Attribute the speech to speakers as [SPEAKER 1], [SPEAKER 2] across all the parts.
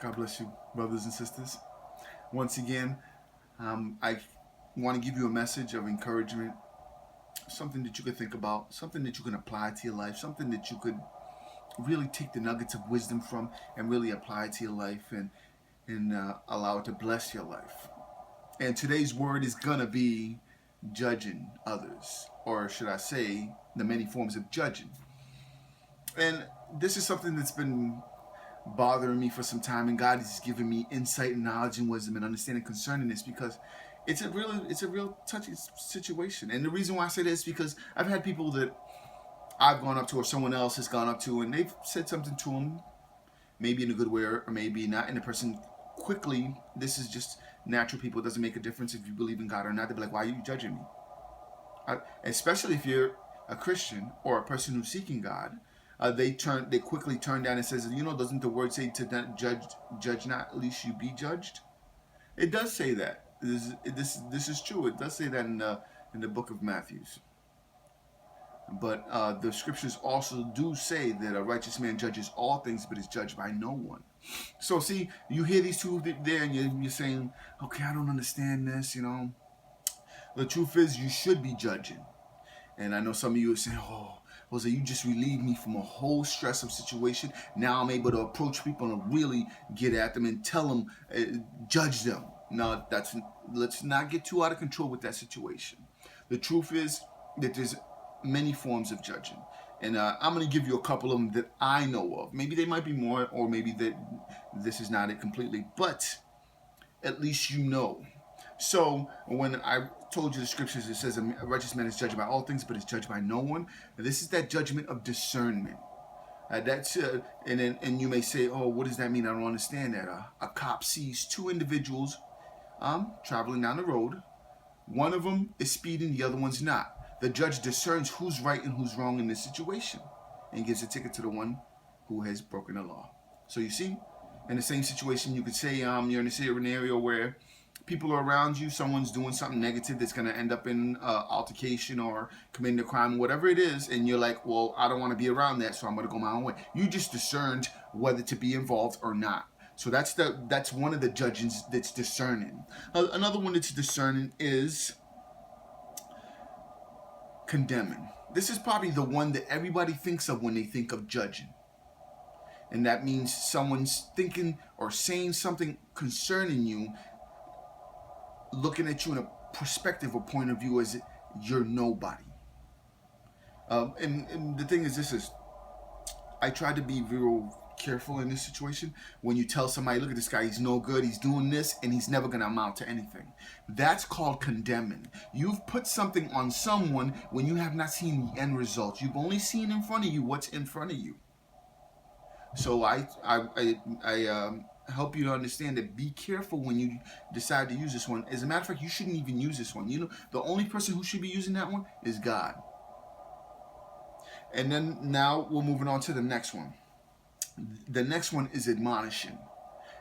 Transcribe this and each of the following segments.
[SPEAKER 1] God bless you, brothers and sisters. Once again, I want to give you a message of encouragement, something that you could think about, something that you can apply to your life, something that you could really take the nuggets of wisdom from and really apply it to your life and allow it to bless your life. And today's word is gonna be judging others, or should I say, the many forms of judging. And this is something that's been bothering me for some time, and God has given me insight and knowledge and wisdom and understanding concerning this because it's a real touchy situation. And the reason why I say this is because I've had people that I've gone up to or someone else has gone up to and they've said something to them, maybe in a good way or maybe not, and the person quickly, this is just natural people, it doesn't make a difference if you believe in God or not, they'll be like, why are you judging me? Especially if you're a Christian or a person who's seeking God, they quickly turn down and says, doesn't the word say to not judge not, least you be judged? It does say that. This is true. It does say that in the book of Matthew. But the scriptures also do say that a righteous man judges all things, but is judged by no one. So see, you hear these two there, and you're saying, okay, I don't understand this. The truth is, you should be judging. And I know some of you are saying, oh, Jose, you just relieved me from a whole stressful situation. Now I'm able to approach people and really get at them and tell them, judge them. No, let's not get too out of control with that situation. The truth is that there's many forms of judging. And I'm going to give you a couple of them that I know of. Maybe they might be more, or maybe that this is not it completely. But at least you know. So when I told you the scriptures, it says a righteous man is judged by all things, but is judged by no one. This is that judgment of discernment. And you may say, oh, what does that mean? I don't understand that. A cop sees two individuals traveling down the road. One of them is speeding, the other one's not. The judge discerns who's right and who's wrong in this situation and gives a ticket to the one who has broken the law. So you see, in the same situation, you could say you're in a scenario where people are around you, someone's doing something negative that's going to end up in altercation or committing a crime, whatever it is, and you're like, well, I don't want to be around that, so I'm going to go my own way. You just discerned whether to be involved or not. So that's one of the judges that's discerning. Another one that's discerning is condemning. This is probably the one that everybody thinks of when they think of judging. And that means someone's thinking or saying something concerning you, looking at you in a perspective or point of view as you're nobody. And the thing is, I try to be real careful in this situation. When you tell somebody, look at this guy, he's no good, he's doing this, and he's never going to amount to anything. That's called condemning. You've put something on someone when you have not seen the end result. You've only seen in front of you what's in front of you. So I help you to understand that be careful when you decide to use this one. As a matter of fact, you shouldn't even use this one. The only person who should be using that one is God. And then now we're moving on to the next one. The next one is admonishing.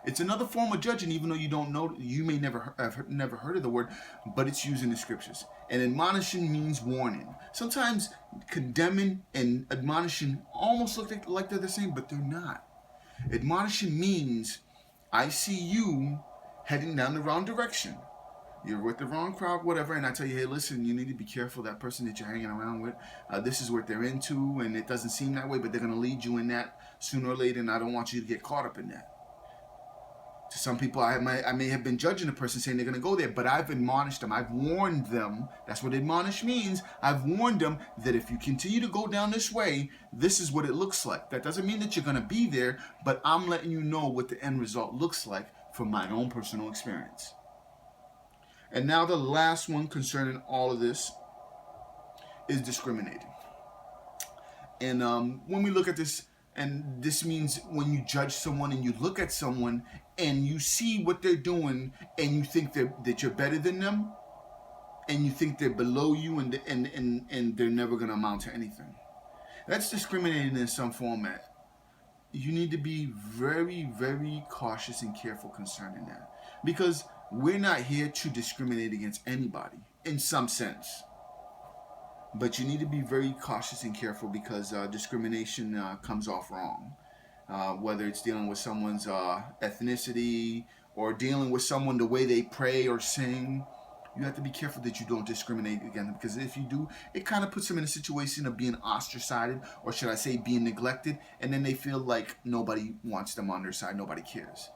[SPEAKER 1] It's another form of judging, even though you don't know, you may never have heard of the word, but it's used in the scriptures. And admonishing means warning. Sometimes condemning and admonishing almost look like they're the same, but they're not. Admonishing means I see you heading down the wrong direction. You're with the wrong crowd, whatever, and I tell you, hey, listen, you need to be careful. That person that you're hanging around with, this is what they're into, and it doesn't seem that way, but they're going to lead you in that sooner or later, and I don't want you to get caught up in that. To some people, I may have been judging a person saying they're going to go there, but I've admonished them. I've warned them. That's what admonish means. I've warned them that if you continue to go down this way, this is what it looks like. That doesn't mean that you're going to be there, but I'm letting you know what the end result looks like from my own personal experience. And now the last one concerning all of this is discriminating. And when we look at this, and this means when you judge someone and you look at someone and you see what they're doing and you think that you're better than them and you think they're below you and they're never going to amount to anything. That's discriminating in some format. You need to be very, very cautious and careful concerning that. Because we're not here to discriminate against anybody in some sense. But you need to be very cautious and careful because discrimination comes off wrong. whether it's dealing with someone's ethnicity or dealing with someone the way they pray or sing. You have to be careful that you don't discriminate against them, because if you do, it kind of puts them in a situation of being ostracized, or should I say being neglected, and then they feel like nobody wants them on their side, nobody cares.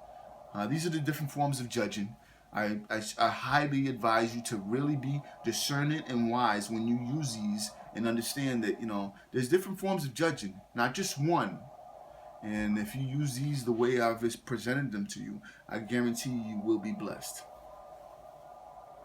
[SPEAKER 1] These are the different forms of judging. I highly advise you to really be discerning and wise when you use these, and understand that, there's different forms of judging, not just one. And if you use these the way I've presented them to you, I guarantee you will be blessed.